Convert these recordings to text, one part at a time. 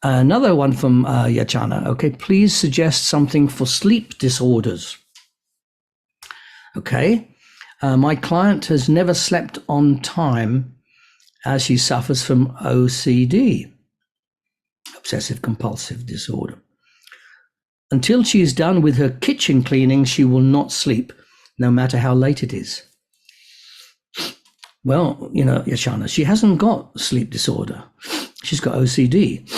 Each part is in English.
Another one from Yachana. Okay, please suggest something for sleep disorders. Okay, my client has never slept on time as she suffers from OCD, obsessive compulsive disorder. Until she is done with her kitchen cleaning, she will not sleep, no matter how late it is. Well, Yashana, she hasn't got sleep disorder. She's got OCD.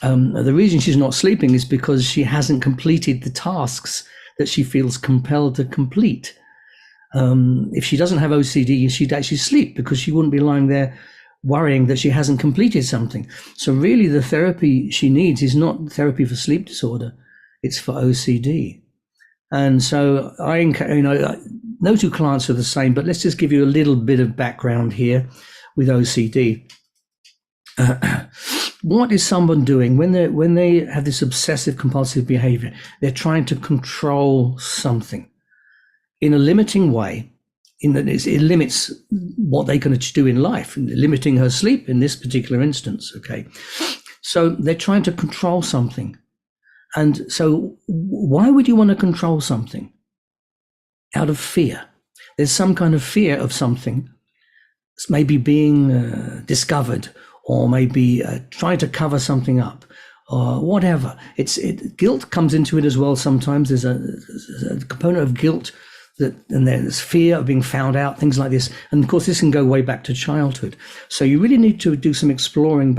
The reason she's not sleeping is because she hasn't completed the tasks that she feels compelled to complete. If she doesn't have OCD, she'd actually sleep because she wouldn't be lying there worrying that she hasn't completed something. So really the therapy she needs is not therapy for sleep disorder, it's for OCD. And so no two clients are the same, but let's just give you a little bit of background here with OCD. What is someone doing when they have this obsessive compulsive behavior? They're trying to control something in a limiting way, in that it limits what they can do in life, limiting her sleep in this particular instance. Okay, so they're trying to control something. And so why would you want to control something? Out of fear. There's some kind of fear of something. It's maybe being discovered, or maybe trying to cover something up, or whatever. Guilt comes into it as well sometimes. There's a component of guilt, and there's fear of being found out, things like this. And of course, this can go way back to childhood. So you really need to do some exploring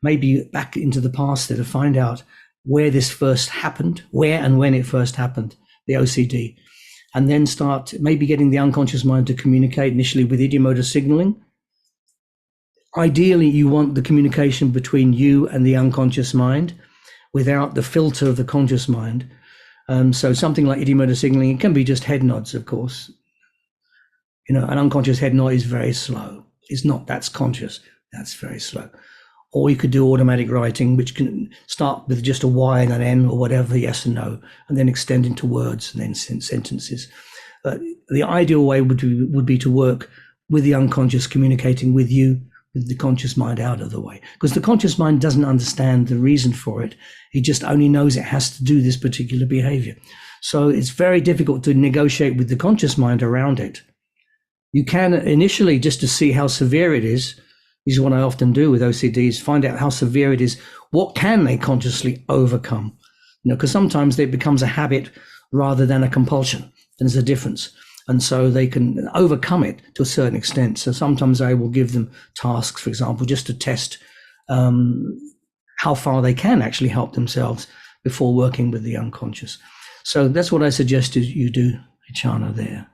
maybe back into the past there, to find out where this first happened, where and when it first happened, the OCD. And then start maybe getting the unconscious mind to communicate initially with ideomotor signaling. Ideally, you want the communication between you and the unconscious mind without the filter of the conscious mind. So something like ideomotor signaling, it can be just head nods, of course. An unconscious head nod is very slow. It's not, that's conscious, that's very slow. Or you could do automatic writing, which can start with just a Y and an N or whatever, yes and no, and then extend into words and then sentences. The ideal way would be to work with the unconscious communicating with you, with the conscious mind out of the way. Because the conscious mind doesn't understand the reason for it. It just only knows it has to do this particular behavior. So it's very difficult to negotiate with the conscious mind around it. You can initially, just to see how severe it is, this is what I often do with OCDs, find out how severe it is. What can they consciously overcome? Because sometimes it becomes a habit rather than a compulsion. There's a difference. And so they can overcome it to a certain extent. So sometimes I will give them tasks, for example, just to test how far they can actually help themselves before working with the unconscious. So that's what I suggested you do, Ichana, there.